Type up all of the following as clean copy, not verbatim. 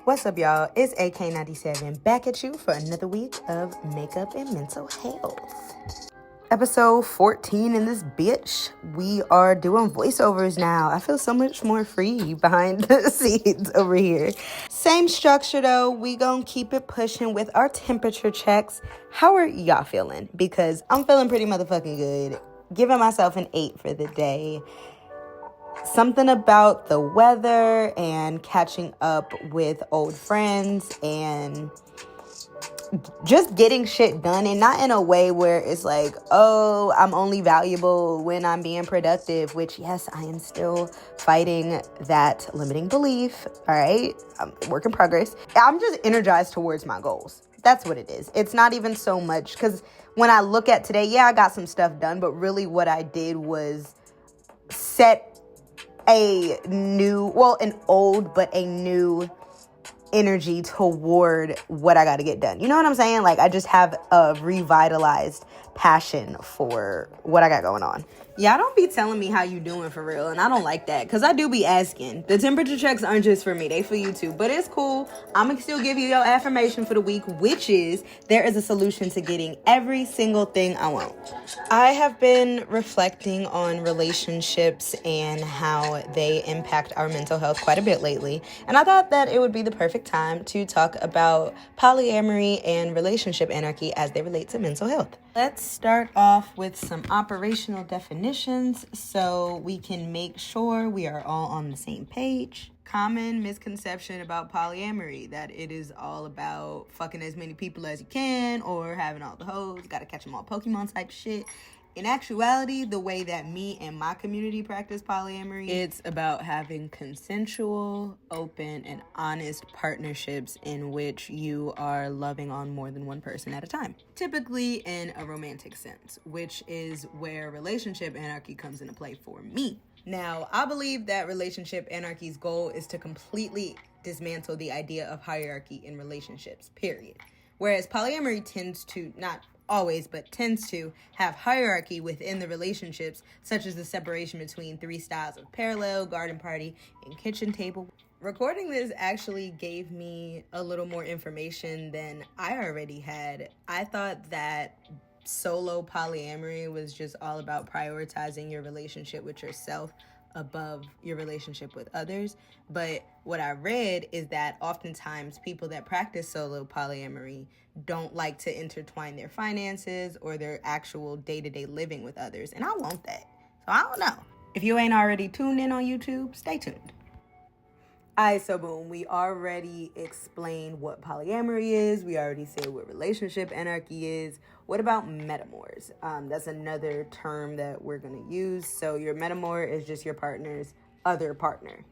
What's up, y'all? It's AK97 back at you for another week of makeup and mental health. Episode 14 in this bitch. We are doing voiceovers now. I feel so much more free behind the scenes over here. Same structure though. We gonna keep it pushing with our temperature checks. How are y'all feeling? Because I'm feeling pretty motherfucking good. Giving myself an 8 for the day. Something about the weather and catching up with old friends and just getting shit done, and not in a way where it's like, oh, I'm only valuable when I'm being productive, which, yes, I am still fighting that limiting belief. All right. Work in progress. I'm just energized towards my goals. That's what it is. It's not even so much because when I look at today, yeah, I got some stuff done, but really what I did was set an old but a new energy toward what I got to get done. You know what I'm saying? Like, I just have a revitalized passion for what I got going on. Y'all don't be telling me how you doing for real, and I don't like that because I do be asking. The temperature checks aren't just for me, they for you too, but it's cool. I'm gonna still give you your affirmation for the week, which is there is a solution to getting every single thing I want. I have been reflecting on relationships and how they impact our mental health quite a bit lately, and I thought that it would be the perfect time to talk about polyamory and relationship anarchy as they relate to mental health. Let's start off with some operational definitions so we can make sure we are all on the same page. Common misconception about polyamory, that it is all about fucking as many people as you can or having all the hoes, gotta catch them all Pokemon type shit. In actuality, the way that me and my community practice polyamory, it's about having consensual, open, and honest partnerships in which you are loving on more than one person at a time. Typically in a romantic sense, which is where relationship anarchy comes into play for me. Now, I believe that relationship anarchy's goal is to completely dismantle the idea of hierarchy in relationships, period. Whereas polyamory tends to, not always, but tends to have hierarchy within the relationships, such as the separation between 3 styles of parallel, garden party, and kitchen table. Recording this actually gave me a little more information than I already had. I thought that solo polyamory was just all about prioritizing your relationship with yourself above your relationship with others. But what I read is that oftentimes people that practice solo polyamory don't like to intertwine their finances or their actual day-to-day living with others. And I want that. So I don't know. If you ain't already tuned in on YouTube, stay tuned. Alright, so boom, we already explained what polyamory is. We already said what relationship anarchy is. What about metamors? That's another term that we're going to use. So your metamor is just your partner's other partner.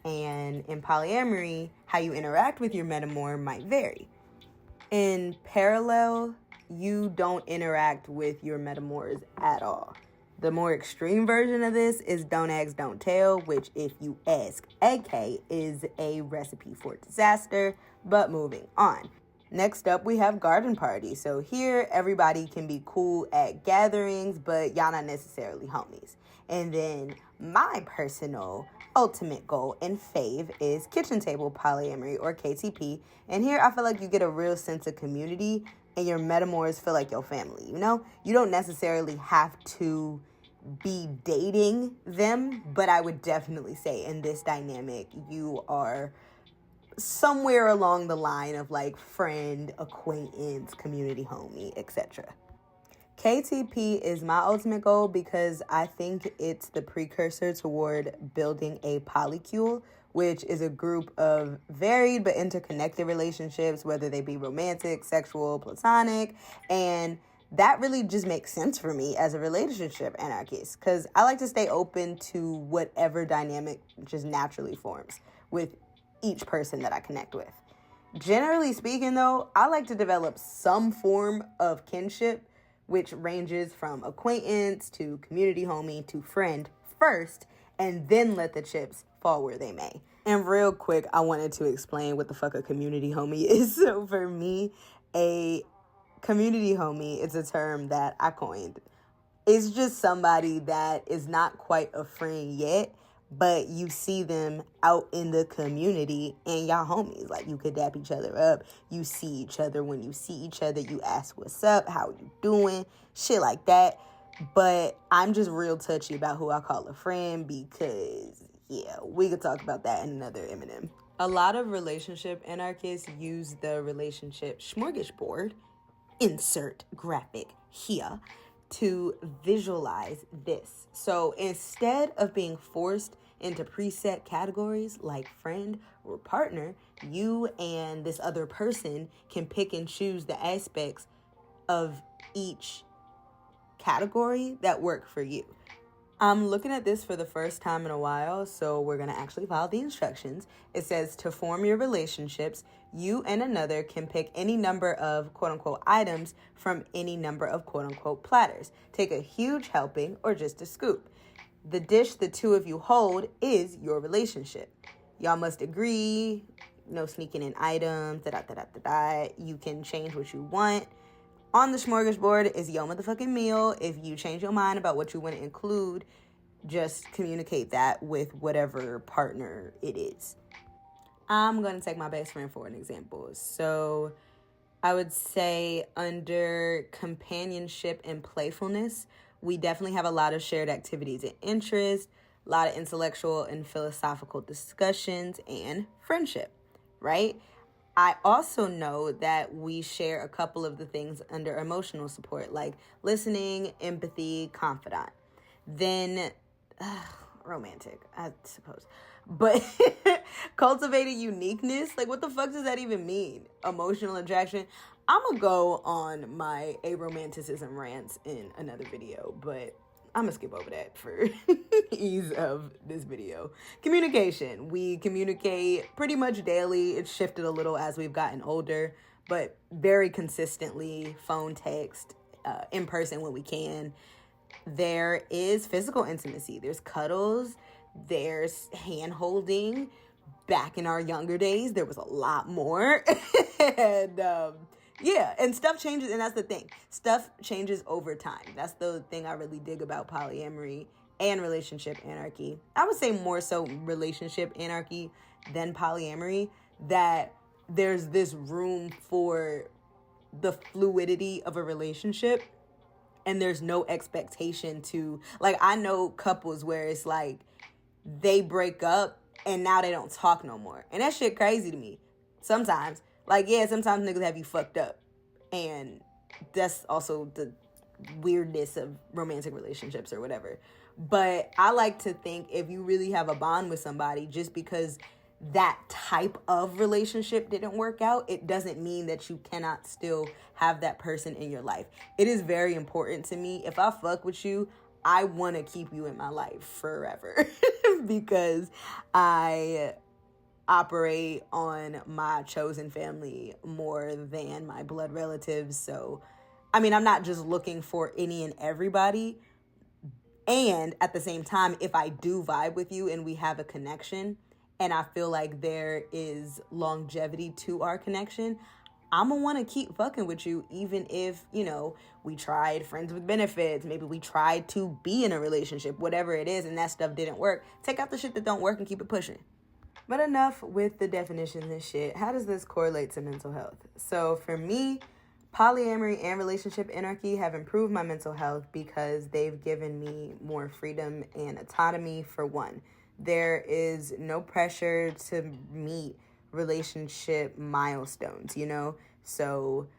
And in polyamory, how you interact with your metamor might vary. In parallel, you don't interact with your metamors at all. The more extreme version of this is don't ask, don't tell, which, if you ask AK, is a recipe for disaster. But moving on. Next up, we have garden party. So here, everybody can be cool at gatherings, but y'all not necessarily homies. And then my personal ultimate goal and fave is kitchen table polyamory, or KTP. And here, I feel like you get a real sense of community, and your metamors feel like your family, you know? You don't necessarily have to be dating them, but I would definitely say in this dynamic, you are somewhere along the line of like friend, acquaintance, community homie, etc. KTP is my ultimate goal because I think it's the precursor toward building a polycule, which is a group of varied but interconnected relationships, whether they be romantic, sexual, platonic, and that really just makes sense for me as a relationship anarchist because I like to stay open to whatever dynamic just naturally forms with each person that I connect with. Generally speaking, though, I like to develop some form of kinship, which ranges from acquaintance to community homie to friend first, and then let the chips fall where they may. And real quick, I wanted to explain what the fuck a community homie is. So for me, a community homie is a term that I coined. It's just somebody that is not quite a friend yet, but you see them out in the community and y'all homies. Like, you could dap each other up. You see each other. When you see each other, you ask what's up, how you doing, shit like that. But I'm just real touchy about who I call a friend because, yeah, we could talk about that in another Eminem. A lot of relationship anarchists use the relationship smorgasbord, insert graphic here, to visualize this. So instead of being forced into preset categories like friend or partner, you and this other person can pick and choose the aspects of each category that work for you. I'm looking at this for the first time in a while, so we're going to actually follow the instructions. It says to form your relationships, you and another can pick any number of quote-unquote items from any number of quote-unquote platters. Take a huge helping or just a scoop. The dish the two of you hold is your relationship. Y'all must agree, no sneaking in items, You can change what you want. On the smorgasbord is your motherfucking meal. If you change your mind about what you want to include, just communicate that with whatever partner it is. I'm going to take my best friend for an example. So I would say under companionship and playfulness, we definitely have a lot of shared activities and interests, a lot of intellectual and philosophical discussions, and friendship, right? I also know that we share a couple of the things under emotional support, like listening, empathy, confidant. Then, romantic, I suppose. But cultivating uniqueness, like what the fuck does that even mean? Emotional attraction. I'm going to go on my aromanticism rants in another video, but I'm going to skip over that for ease of this video. Communication. We communicate pretty much daily. It's shifted a little as we've gotten older, but very consistently, phone, text, in person when we can. There is physical intimacy. There's cuddles. There's hand holding. Back in our younger days, there was a lot more. And yeah, and stuff changes, and that's the thing. Stuff changes over time. That's the thing I really dig about polyamory and relationship anarchy. I would say more so relationship anarchy than polyamory, that there's this room for the fluidity of a relationship, and there's no expectation to, like, I know couples where it's like they break up and now they don't talk no more. And that shit crazy to me sometimes. Like, yeah, sometimes niggas have you fucked up. And that's also the weirdness of romantic relationships or whatever. But I like to think if you really have a bond with somebody, just because that type of relationship didn't work out, it doesn't mean that you cannot still have that person in your life. It is very important to me. If I fuck with you, I want to keep you in my life forever because I operate on my chosen family more than my blood relatives. So, I mean, I'm not just looking for any and everybody. And at the same time, if I do vibe with you and we have a connection and I feel like there is longevity to our connection, I'm gonna want to keep fucking with you, even if, you know, we tried friends with benefits. Maybe we tried to be in a relationship, whatever it is, and that stuff didn't work. Take out the shit that don't work and keep it pushing. But enough with the definitions and shit. How does this correlate to mental health? So for me, polyamory and relationship anarchy have improved my mental health because they've given me more freedom and autonomy. For one, there is no pressure to meet relationship milestones, you know? So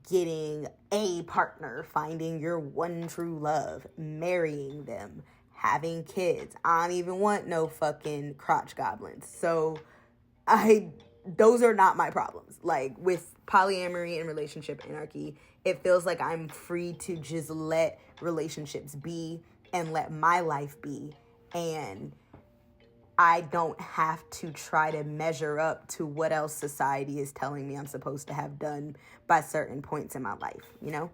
getting a partner, finding your one true love, marrying them, having kids. I don't even want no fucking crotch goblins. So those are not my problems. Like with polyamory and relationship anarchy, it feels like I'm free to just let relationships be and let my life be. And I don't have to try to measure up to what else society is telling me I'm supposed to have done by certain points in my life, you know?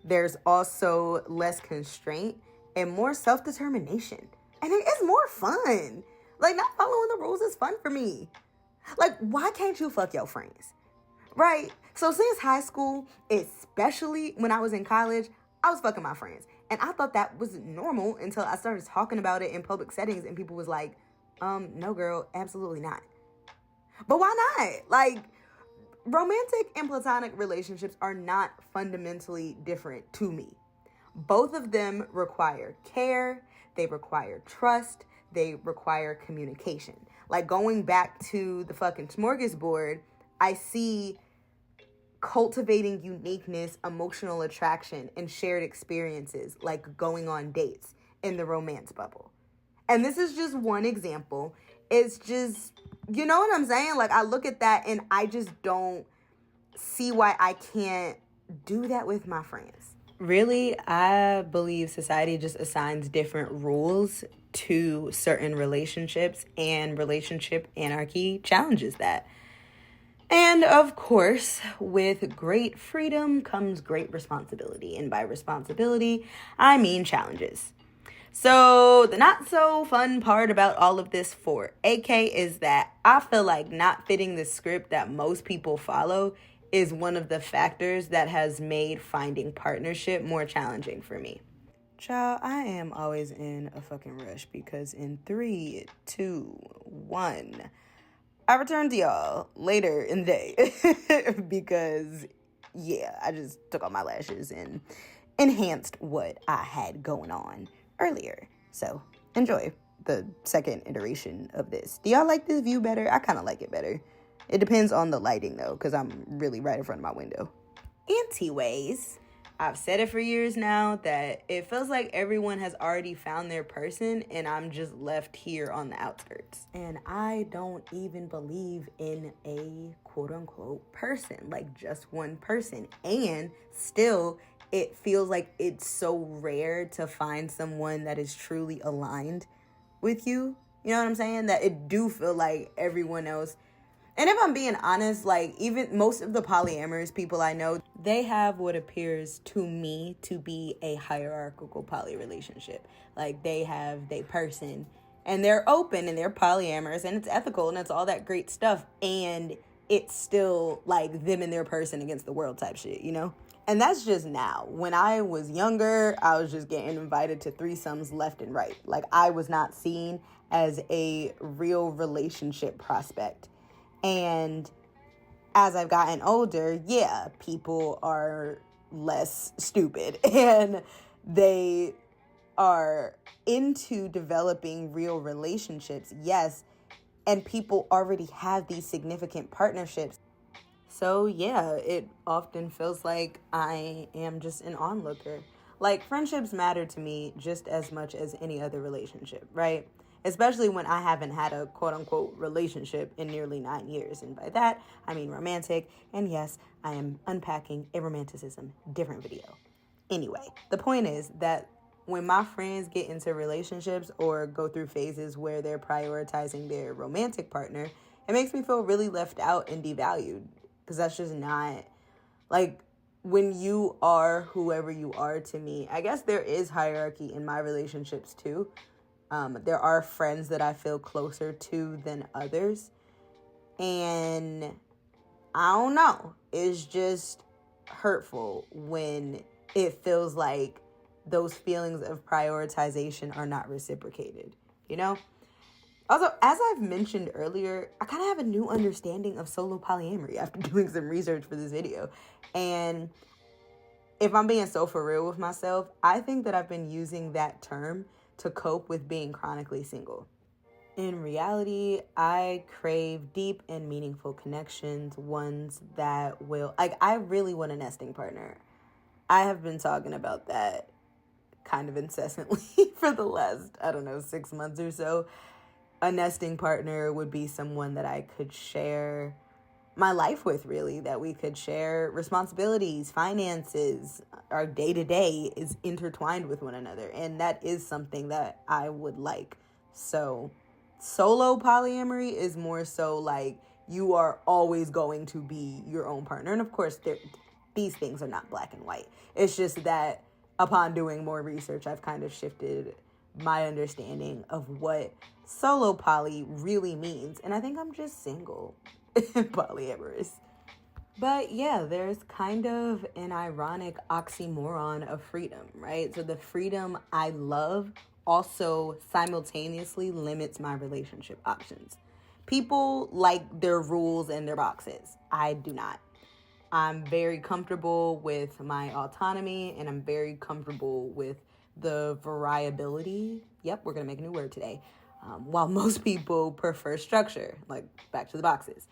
There's also less constraint and more self-determination. And it is more fun. Like, not following the rules is fun for me. Like, why can't you fuck your friends? Right? So since high school, especially when I was in college, I was fucking my friends. And I thought that was normal until I started talking about it in public settings and people was like, No, girl, absolutely not. But why not? Like, romantic and platonic relationships are not fundamentally different to me. Both of them require care, they require trust, they require communication. Like, going back to the fucking smorgasbord, I see cultivating uniqueness, emotional attraction, and shared experiences, like going on dates in the romance bubble. And this is just one example. It's just, you know what I'm saying? Like, I look at that and I just don't see why I can't do that with my friends. Really, I believe society just assigns different rules to certain relationships, and relationship anarchy challenges that. And of course, with great freedom comes great responsibility. And by responsibility, I mean challenges. So the not so fun part about all of this for AK is that I feel like not fitting the script that most people follow is one of the factors that has made finding partnership more challenging for me. Child, I am always in a fucking rush because in 3, 2, 1, I return to y'all later in the day because, yeah, I just took off my lashes and enhanced what I had going on earlier. So enjoy the second iteration of this. Do y'all like this view better? I kind of like it better. It depends on the lighting though, because I'm really right in front of my window. Anyways, I've said it for years now that it feels like everyone has already found their person and I'm just left here on the outskirts. And I don't even believe in a quote unquote person, like just one person. And still, it feels like it's so rare to find someone that is truly aligned with you. You know what I'm saying? That it do feel like everyone else. And if I'm being honest, like even most of the polyamorous people I know, they have what appears to me to be a hierarchical poly relationship. Like they have their person and they're open and they're polyamorous and it's ethical and it's all that great stuff. And it's still like them and their person against the world type shit, you know? And that's just now. When I was younger, I was just getting invited to threesomes left and right. Like I was not seen as a real relationship prospect. And as I've gotten older, yeah, people are less stupid and they are into developing real relationships, yes, and people already have these significant partnerships. So yeah, it often feels like I am just an onlooker. Like friendships matter to me just as much as any other relationship, right? Especially when I haven't had a quote-unquote relationship in nearly 9 years. And by that, I mean romantic. And yes, I am unpacking a romanticism different video. Anyway, the point is that when my friends get into relationships or go through phases where they're prioritizing their romantic partner, it makes me feel really left out and devalued. Because that's just not, like, when you are whoever you are to me, I guess there is hierarchy in my relationships too. There are friends that I feel closer to than others. And I don't know. It's just hurtful when it feels like those feelings of prioritization are not reciprocated, you know? Also, as I've mentioned earlier, I kind of have a new understanding of solo polyamory after doing some research for this video. And if I'm being so for real with myself, I think that I've been using that term to cope with being chronically single. In reality, I crave deep and meaningful connections, ones that will, like, I really want a nesting partner. I have been talking about that kind of incessantly for the last, 6 months or so. A nesting partner would be someone that I could share my life with, really, that we could share responsibilities, finances, our day-to-day is intertwined with one another. And that is something that I would like. So solo polyamory is more so like you are always going to be your own partner. And of course, these things are not black and white. It's just that upon doing more research, I've kind of shifted my understanding of what solo poly really means. And I think I'm just single and polyamorous. But yeah, there's kind of an ironic oxymoron of freedom, right? So the freedom I love also simultaneously limits my relationship options. People like their rules and their boxes. I do not. I'm very comfortable with my autonomy, and I'm very comfortable with the variability. Yep, we're going to make a new word today. While most people prefer structure, like back to the boxes.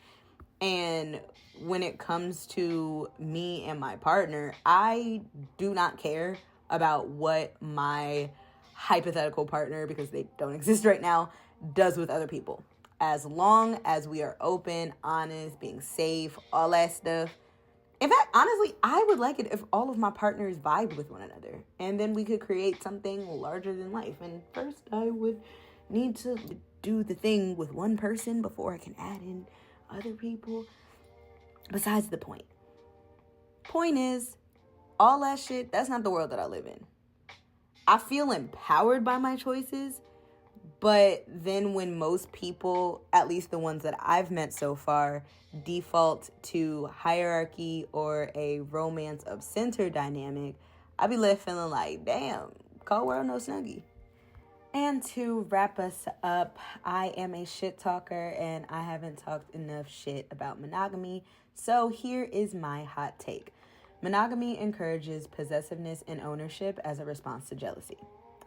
And when it comes to me and my partner, I do not care about what my hypothetical partner, because they don't exist right now, does with other people. As long as we are open, honest, being safe, all that stuff. In fact, honestly, I would like it if all of my partners vibe with one another, and then we could create something larger than life. And first, I would need to do the thing with one person before I can add in other people. Besides the point. Point is, all that shit, that's not the world that I live in. I feel empowered by my choices, but then when most people, at least the ones that I've met so far, default to hierarchy or a romance of center dynamic, I be left feeling like, damn, cold world, no snuggie. And to wrap us up, I am a shit talker and I haven't talked enough shit about monogamy. So here is my hot take. Monogamy encourages possessiveness and ownership as a response to jealousy.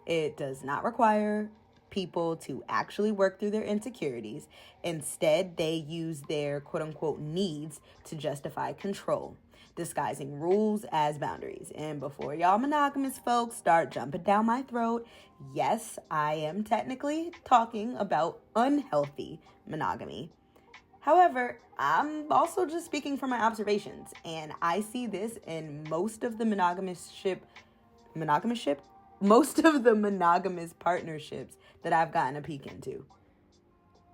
It does not require people to actually work through their insecurities. Instead, they use their quote-unquote needs to justify control, disguising rules as boundaries. And before y'all monogamous folks start jumping down my throat, yes, I am technically talking about unhealthy monogamy. However, I'm also just speaking from my observations, and I see this in most of the monogamous partnerships that I've gotten a peek into.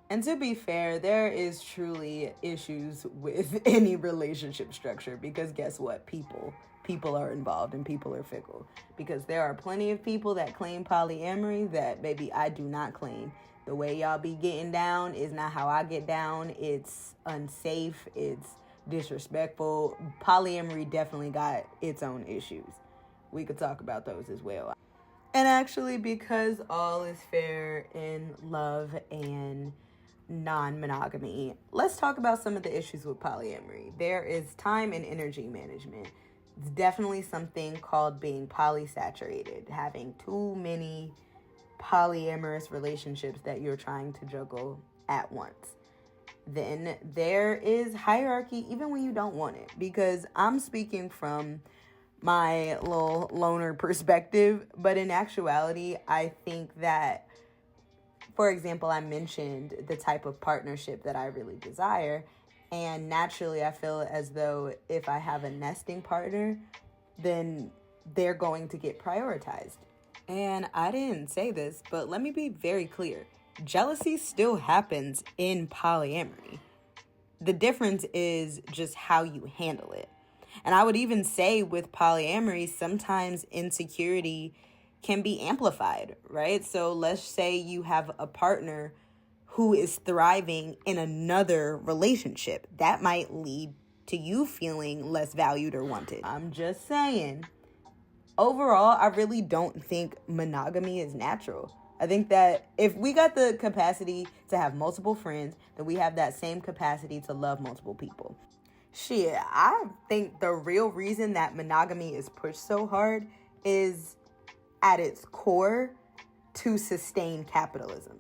And to be fair, there is truly issues with any relationship structure, because guess what? People are involved and people are fickle. Because there are plenty of people that claim polyamory that maybe I do not claim. The way y'all be getting down is not how I get down. It's unsafe. It's disrespectful. Polyamory definitely got its own issues. We could talk about those as well. And actually, because all is fair in love and non-monogamy, let's talk about some of the issues with polyamory. There is time and energy management. It's definitely something called being polysaturated, having too many polyamorous relationships that you're trying to juggle at once. Then there is hierarchy even when you don't want it, because I'm speaking from my little loner perspective, but in actuality, I think that, for example, I mentioned the type of partnership that I really desire, and naturally I feel as though if I have a nesting partner, then they're going to get prioritized. And I didn't say this, but let me be very clear. Jealousy still happens in polyamory. The difference is just how you handle it. And I would even say with polyamory, sometimes insecurity can be amplified, right? So let's say you have a partner who is thriving in another relationship. That might lead to you feeling less valued or wanted. I'm just saying, overall, I really don't think monogamy is natural. I think that if we got the capacity to have multiple friends, then we have that same capacity to love multiple people. Shit, I think the real reason that monogamy is pushed so hard is at its core to sustain capitalism.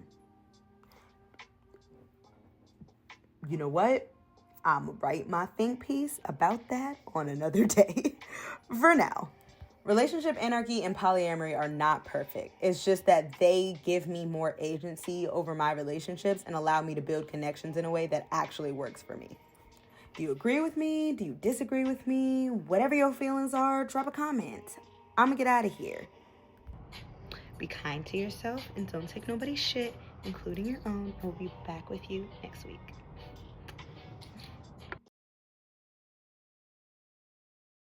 You know what? I'm gonna write my think piece about that on another day. For now, relationship anarchy and polyamory are not perfect. It's just that they give me more agency over my relationships and allow me to build connections in a way that actually works for me. Do you agree with me? Do you disagree with me? Whatever your feelings are, drop a comment. I'm gonna get out of here. Be kind to yourself and don't take nobody's shit, including your own. We'll be back with you next week.